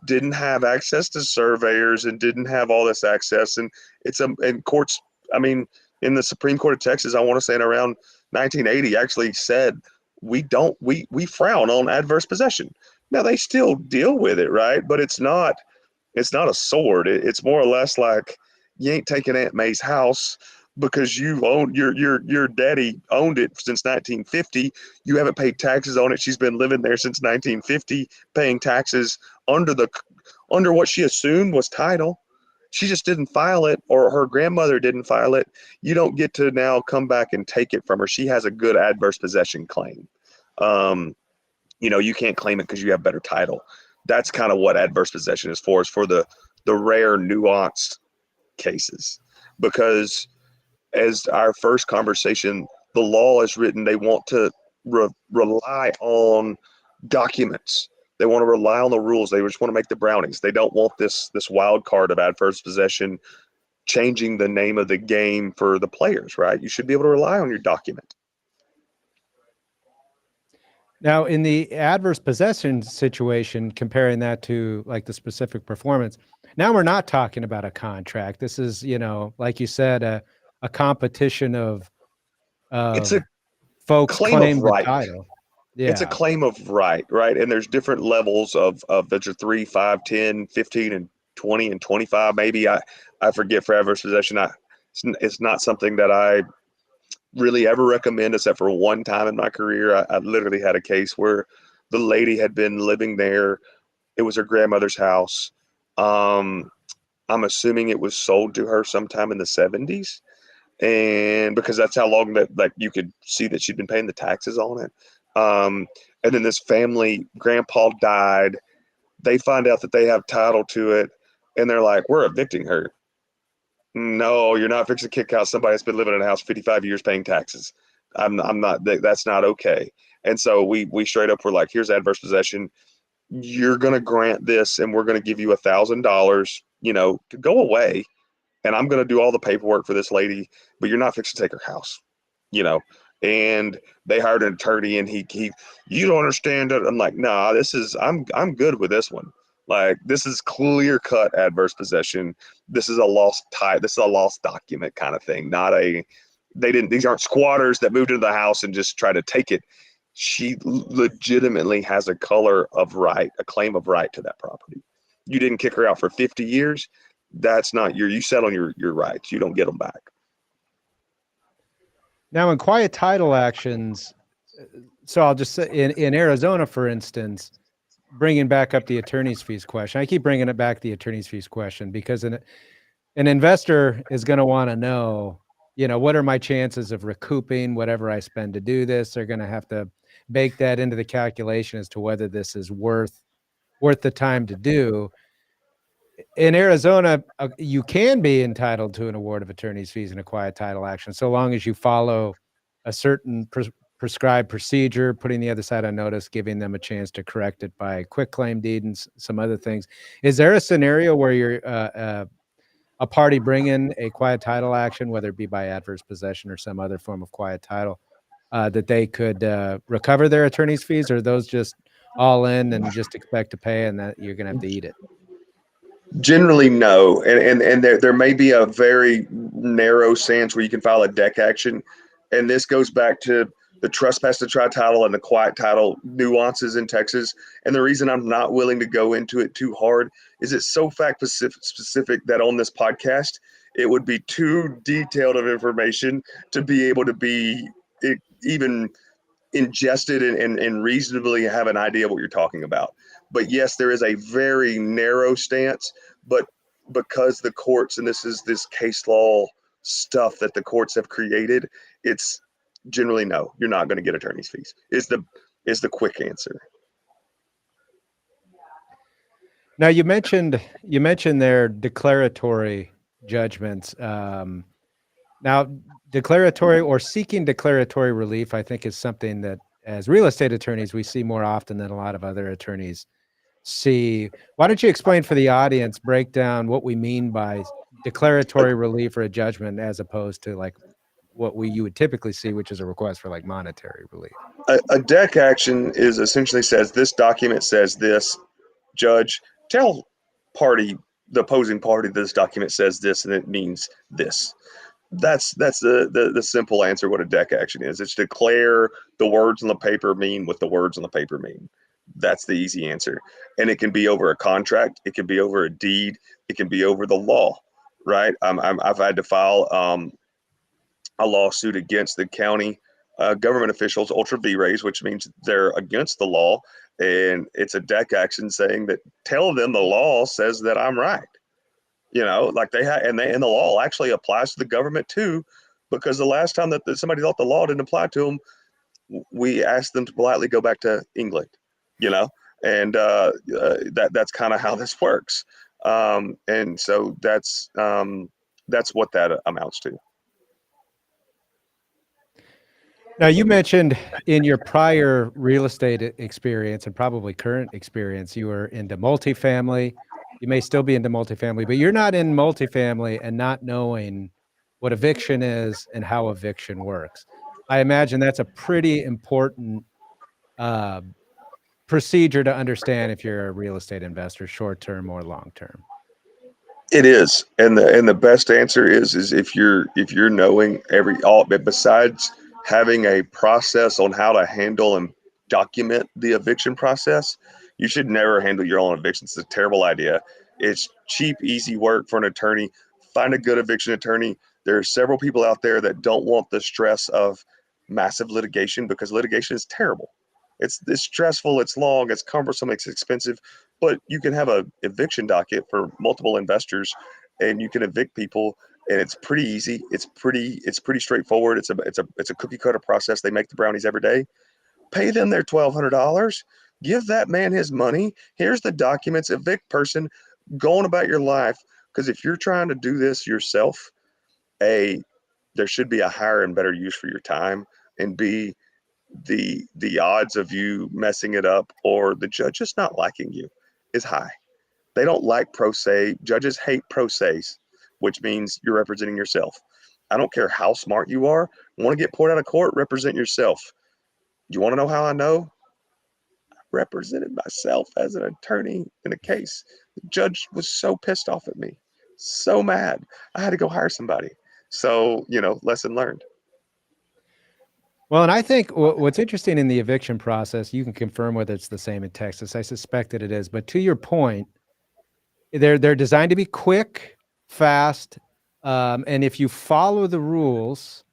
didn't have access to surveyors and didn't have all this access. And and courts, in the Supreme Court of Texas, I want to say in around 1980, actually said, we frown on adverse possession. Now they still deal with it, right? But it's not a sword. It's more or less like, you ain't taking Aunt May's house because you own your daddy owned it since 1950. You haven't paid taxes on it. She's been living there since 1950, paying taxes under what she assumed was title. She just didn't file it, or her grandmother didn't file it. You don't get to now come back and take it from her. She has a good adverse possession claim. You can't claim it because you have better title. That's kind of what adverse possession is for the rare nuanced cases. Because as our first conversation, the law is written, they want to rely on documents. They want to rely on the rules. They just want to make the brownies. They don't want this wild card of adverse possession changing the name of the game for the players, right? You should be able to rely on your document. Now, in the adverse possession situation, comparing that to like the specific performance, now we're not talking about a contract. This is, like you said, a competition of It's a folks claim claim of the right. title. Yeah. It's a claim of right? And there's different levels of there's a 3, 5, 10, 15, and 20 and 25. Maybe I forget for adverse possession. It's not something that I really ever recommend, except for one time in my career. I literally had a case where the lady had been living there. It was her grandmother's house. I'm assuming it was sold to her sometime in the 70s. And because that's how long that, like, you could see that she'd been paying the taxes on it. And then this family, grandpa died. They find out that they have title to it, and they're like, we're evicting her. No, you're not fixing to kick out somebody that's been living in a house 55 years paying taxes. I'm not, that's not okay. And so we straight up were like, here's adverse possession. You're going to grant this, and we're going to give you $1,000, to go away. And I'm going to do all the paperwork for this lady, but you're not fixing to take her house, and they hired an attorney, and he you don't understand it. I'm like, nah, I'm good with this one. Like, this is clear cut adverse possession. This is a lost this is a lost document kind of thing. These aren't squatters that moved into the house and just try to take it. She legitimately has a claim of right to that property. You didn't kick her out for 50 years. That's not you set on your rights. You don't get them back. Now, in quiet title actions, so I'll just say in Arizona, for instance, bringing back up the attorney's fees question. I keep bringing it back, the attorney's fees question, because an investor is going to want to know, what are my chances of recouping whatever I spend to do this? They're going to have to bake that into the calculation as to whether this is worth the time to do. In Arizona, you can be entitled to an award of attorney's fees in a quiet title action, so long as you follow a certain prescribed procedure, putting the other side on notice, giving them a chance to correct it by quick claim deed and some other things. Is there a scenario where you're a party bringing a quiet title action, whether it be by adverse possession or some other form of quiet title, that they could recover their attorney's fees, or are those just all in and just expect to pay and that you're going to have to eat it? Generally, no. And there may be a very narrow sense where you can file a deck action. And this goes back to the trespass to try title and the quiet title nuances in Texas. And the reason I'm not willing to go into it too hard is it's so fact specific that on this podcast, it would be too detailed of information to be able to be even ingested and reasonably have an idea of what you're talking about. But yes, there is a very narrow stance, but because the courts, and this is this case law stuff that the courts have created, it's generally no, you're not going to get attorney's fees is the quick answer. Now you mentioned their declaratory judgments. Now declaratory or seeking declaratory relief, I think, is something that as real estate attorneys we see more often than a lot of other attorneys see. Why don't you explain for the audience, break down what we mean by declaratory relief or a judgment as opposed to like what you would typically see, which is a request for like monetary relief. A deck action is essentially says this document says this, judge, tell the opposing party this document says this and it means this. That's the simple answer what a deck action is. It's declare the words on the paper mean what the words on the paper mean. That's the easy answer. And it can be over a contract, it can be over a deed, it can be over the law, right? I've had to file a lawsuit against the county government officials, ultra vires, which means they're against the law. And it's a deck action saying that tell them the law says that I'm right. You know, like and the law actually applies to the government too, because the last time that somebody thought the law didn't apply to them, we asked them to politely go back to England, you know, and that's kind of how this works. And so that's what that amounts to. Now, you mentioned in your prior real estate experience and probably current experience, you were into multifamily. You may still be into multifamily, but you're not in multifamily and not knowing what eviction is and how eviction works. I imagine that's a pretty important procedure to understand if you're a real estate investor, short-term or long-term. It is, and the best answer is if you're knowing besides having a process on how to handle and document the eviction process, you should never handle your own evictions. It's a terrible idea. It's cheap, easy work for an attorney. Find a good eviction attorney. There are several people out there that don't want the stress of massive litigation because litigation is terrible. It's stressful, it's long, it's cumbersome, it's expensive, but you can have a eviction docket for multiple investors and you can evict people. And it's pretty easy. It's pretty straightforward. It's a cookie cutter process. They make the brownies every day. Pay them their $1,200. Give that man his money. Here's the documents. Evict person. Go on about your life. Because if you're trying to do this yourself, A, there should be a higher and better use for your time, and B, the odds of you messing it up or the judge just not liking you is high. They don't like pro se. Judges hate pro ses, which means you're representing yourself. I don't care how smart you are. Want to get poured out of court? Represent yourself. You want to know how I know? I represented myself as an attorney in a case. The judge was so pissed off at me, so mad. I had to go hire somebody. So, lesson learned. Well, and I think what's interesting in the eviction process, you can confirm whether it's the same in Texas. I suspect that it is. But to your point, they're designed to be quick, fast, and if you follow the rules,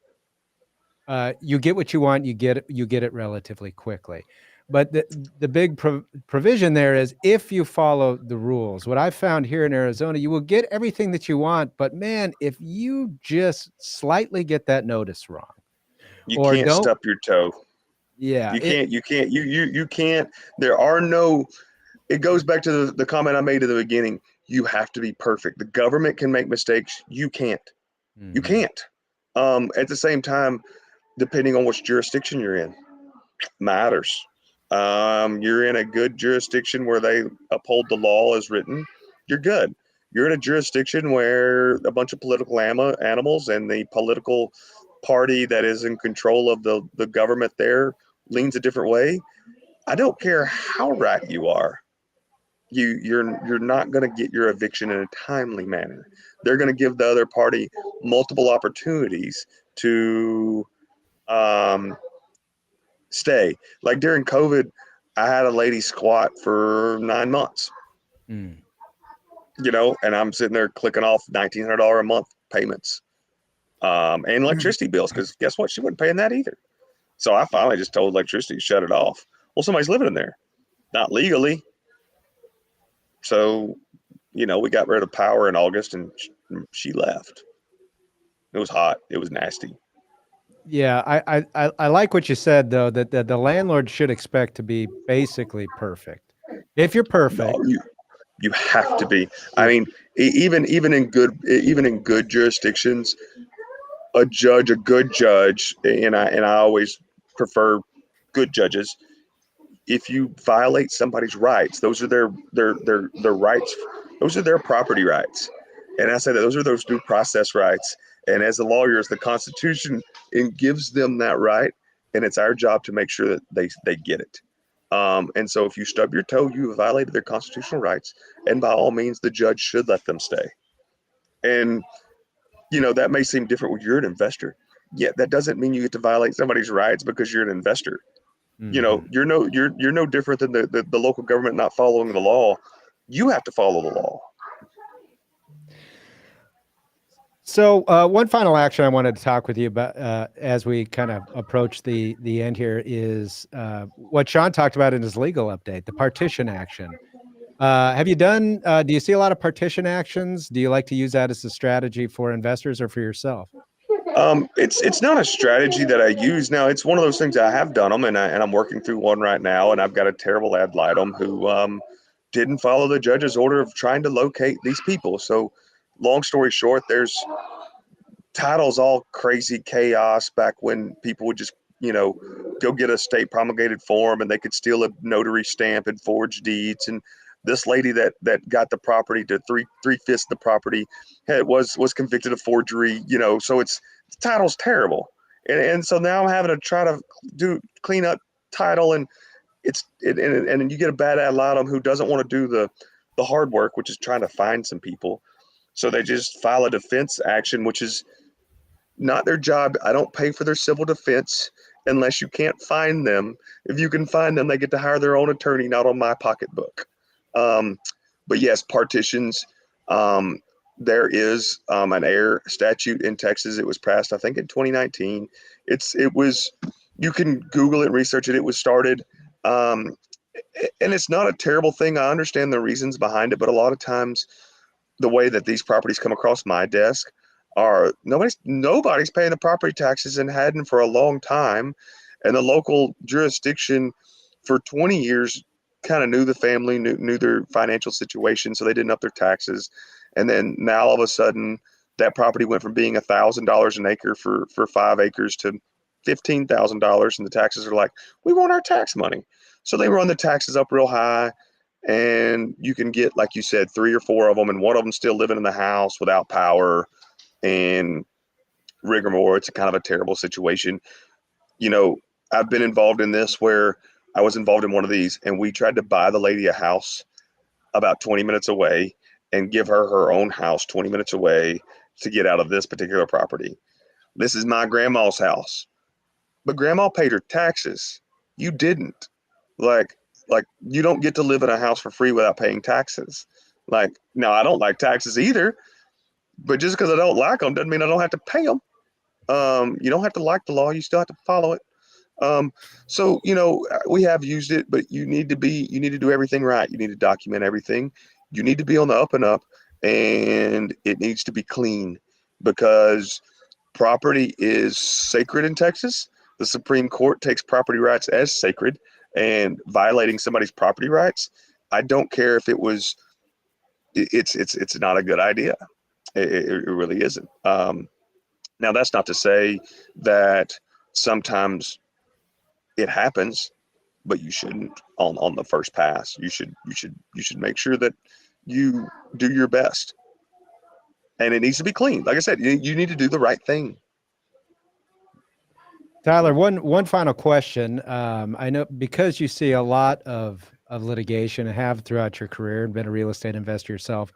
you get what you want. You get it relatively quickly. But the big provision there is if you follow the rules. What I've found here in Arizona, you will get everything that you want. But man, if you just slightly get that notice wrong, you can't stub your toe. Yeah, you can't. There are no. It goes back to the comment I made at the beginning. You have to be perfect. The government can make mistakes. You can't. Mm-hmm. You can't. At the same time, depending on which jurisdiction you're in, matters. You're in a good jurisdiction where they uphold the law as written, you're good. You're in a jurisdiction where a bunch of political animals and the political party that is in control of the government there leans a different way. I don't care how right you are. You're not going to get your eviction in a timely manner. They're going to give the other party multiple opportunities to stay. Like during COVID, I had a lady squat for 9 months, Mm. and I'm sitting there clicking off $1,900 a month payments, and electricity bills, because guess what? She wasn't paying that either. So I finally just told electricity to shut it off. Well, somebody's living in there, not legally. So, we got rid of power in August, and she left. It was hot. It was nasty. Yeah, I like what you said though, that the landlord should expect to be basically perfect. If you're perfect, No, you have to be. I mean, even in good jurisdictions, a good judge, and I always prefer good judges. If you violate somebody's rights, those are their rights. Those are their property rights, and I say that those are those due process rights. And as the lawyers, the Constitution gives them that right, and it's our job to make sure that they get it. And so, if you stub your toe, you have violated their constitutional rights, and by all means, the judge should let them stay. And that may seem different when you're an investor. Yeah, that doesn't mean you get to violate somebody's rights because you're an investor. Mhm. You're no different than the local government not following the law. You have to follow the law. So one final action I wanted to talk with you about as we kind of approach the end here is what Sean talked about in his legal update, the partition action. Have you done, do you see a lot of partition actions? Do you like to use that as a strategy for investors or for yourself? It's not a strategy that I use now. It's one of those things I have done them, and I'm working through one right now, and I've got a terrible ad litem who didn't follow the judge's order of trying to locate these people. So, long story short, there's titles all crazy chaos back when people would just go get a state promulgated form and they could steal a notary stamp and forge deeds. And this lady that got the property to three-fifths of the property was convicted of forgery. So the title's terrible, and so now I'm having to try to clean up title, and and you get a bad ad litem who doesn't want to do the hard work, which is trying to find some people. So they just file a defense action, which is not their job. I don't pay for their civil defense unless you can't find them. If you can find them, they get to hire their own attorney, not on my pocketbook. But yes, partitions. There is an air statute in Texas. It was passed, I think, in 2019. You can Google it, research it. It was started, and it's not a terrible thing. I understand the reasons behind it, but a lot of times the way that these properties come across my desk are nobody's paying the property taxes and hadn't for a long time, and the local jurisdiction for 20 years kind of knew the family, knew their financial situation, so they didn't up their taxes. And then now all of a sudden that property went from being $1,000 an acre for 5 acres to $15,000, and the taxes are like, we want our tax money. So they run the taxes up real high, and you can get, like you said, 3 or 4 of them, and one of them still living in the house without power and rigmarole. It's a kind of a terrible situation. I've been involved in this where I was involved in one of these, and we tried to buy the lady a house about 20 minutes away and give her own house 20 minutes away to get out of this particular property. This is my grandma's house, but grandma paid her taxes. You didn't. Like you don't get to live in a house for free without paying taxes. Now I don't like taxes either, but just because I don't like them doesn't mean I don't have to pay them. You don't have to like the law. You still have to follow it. So we have used it, but you need to do everything right. You need to document everything. You need to be on the up and up, and it needs to be clean, because property is sacred in Texas. The Supreme Court takes property rights as sacred, and violating somebody's property rights, I don't care if it's not a good idea. It really isn't. Now that's not to say that sometimes it happens, but you shouldn't on the first pass. You should make sure that you do your best, and it needs to be clean. Like I said, you need to do the right thing. Tyler, one final question. I know because you see a lot of litigation and have throughout your career and been a real estate investor yourself,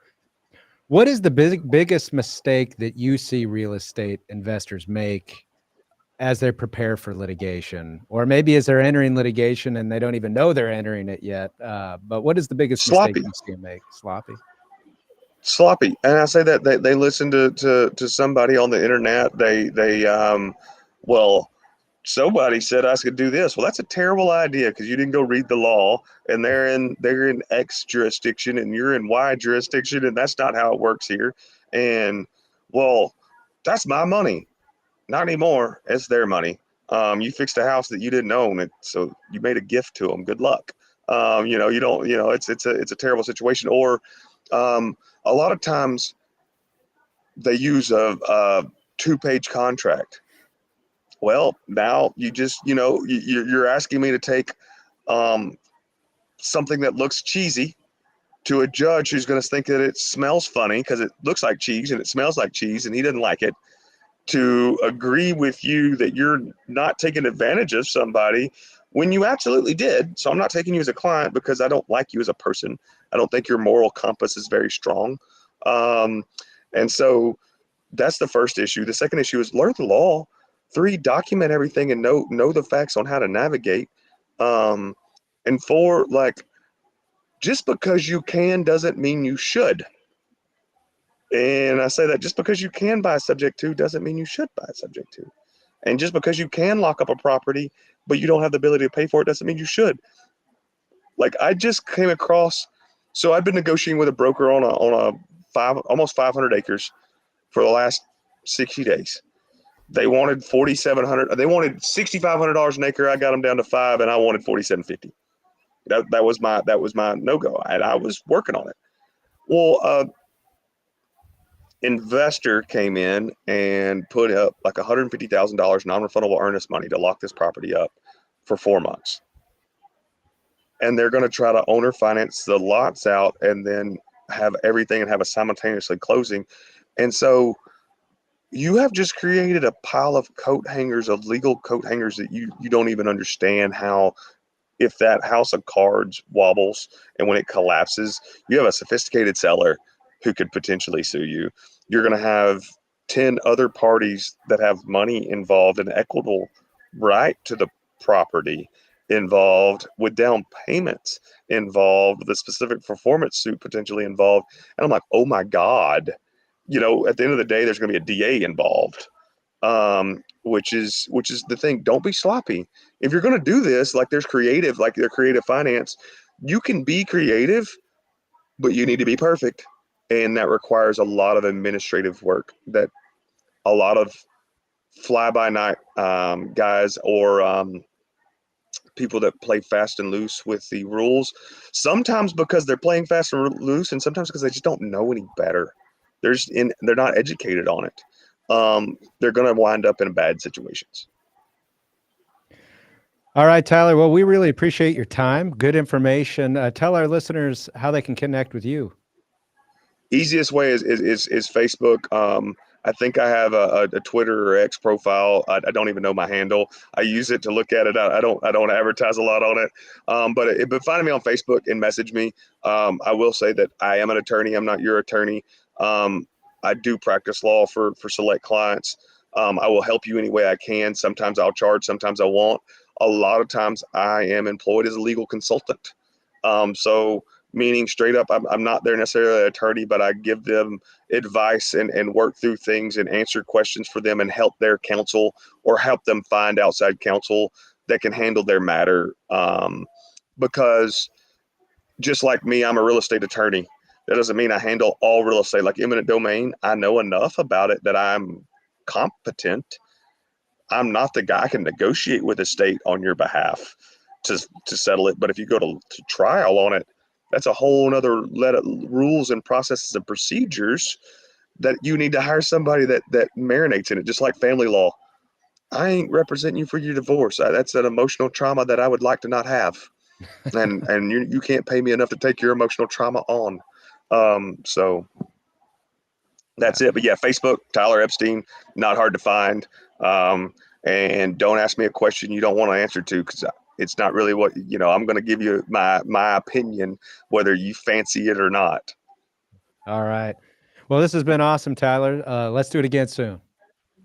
what is the biggest mistake that you see real estate investors make as they prepare for litigation, or maybe as they're entering litigation and they don't even know they're entering it yet. But what is the biggest mistake Sloppy. you see them make? Sloppy. And I say that they listen to somebody on the internet. Well, somebody said I could do this. Well, that's a terrible idea because you didn't go read the law, and they're in X jurisdiction and you're in Y jurisdiction, and that's not how it works here. And well, that's my money. Not anymore. It's their money. You fixed a house that you didn't own, it, so you made a gift to them. Good luck. You don't. It's a terrible situation. Or a lot of times they use a 2-page contract. Well, now you just, you're asking me to take something that looks cheesy to a judge who's going to think that it smells funny because it looks like cheese and it smells like cheese and he doesn't like it, to agree with you that you're not taking advantage of somebody when you absolutely did. So I'm not taking you as a client because I don't like you as a person. I don't think your moral compass is very strong. And so that's the first issue. The second issue is learn the law. 3, document everything and know the facts on how to navigate. And 4, like, just because you can doesn't mean you should. And I say that just because you can buy a subject to doesn't mean you should buy a subject to. And just because you can lock up a property, but you don't have the ability to pay for it, doesn't mean you should. Like, I just came across, so I've been negotiating with a broker on almost 500 acres for the last 60 days. They wanted $4,700. They wanted $6,500 an acre. I got them down to 5, and I wanted $4,750. That was my no-go, and I was working on it. Well, investor came in and put up like $150,000 non-refundable earnest money to lock this property up for 4 months, and they're going to try to owner finance the lots out and then have everything and have a simultaneously closing. And so you have just created a pile of coat hangers, of legal coat hangers, that you don't even understand how, if that house of cards wobbles and when it collapses, you have a sophisticated seller who could potentially sue you. You're going to have 10 other parties that have money involved, an equitable right to the property involved, with down payments involved, the specific performance suit potentially involved. And I'm like, oh my God. At the end of the day, there's going to be a DA involved, which is the thing. Don't be sloppy. If you're going to do this, like there's creative finance, you can be creative, but you need to be perfect. And that requires a lot of administrative work that a lot of fly-by-night guys or people that play fast and loose with the rules, sometimes because they're playing fast and loose, and sometimes because they just don't know any better. They're not educated on it. They're going to wind up in bad situations. All right, Tyler. Well, we really appreciate your time. Good information. Tell our listeners how they can connect with you. Easiest way is Facebook. I think I have a Twitter or X profile. I don't even know my handle. I use it to look at it. I don't advertise a lot on it. But find me on Facebook and message me. I will say that I am an attorney. I'm not your attorney. I do practice law for select clients. I will help you any way I can. Sometimes I'll charge, sometimes I won't. A lot of times I am employed as a legal consultant. So meaning straight up, I'm not there necessarily an attorney, but I give them advice and work through things and answer questions for them and help their counsel or help them find outside counsel that can handle their matter. Because just like me, I'm a real estate attorney. That doesn't mean I handle all real estate. Like eminent domain, I know enough about it that I'm competent. I'm not the guy I can negotiate with a state on your behalf to settle it. But if you go to trial on it, that's a whole nother let of rules and processes and procedures that you need to hire somebody that marinates in it, just like family law. I ain't representing you for your divorce. That's an emotional trauma that I would like to not have. And you can't pay me enough to take your emotional trauma on. So that's it. But yeah, Facebook, Tyler Epstein, not hard to find. And don't ask me a question you don't want to answer to, because it's not really what, I'm going to give you my opinion, whether you fancy it or not. All right. Well, this has been awesome, Tyler. Let's do it again soon.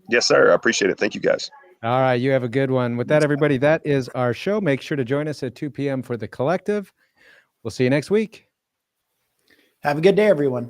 Yes, sir. I appreciate it. Thank you, guys. All right. You have a good one. With that, everybody, that is our show. Make sure to join us at 2 p.m. for The Collective. We'll see you next week. Have a good day, everyone.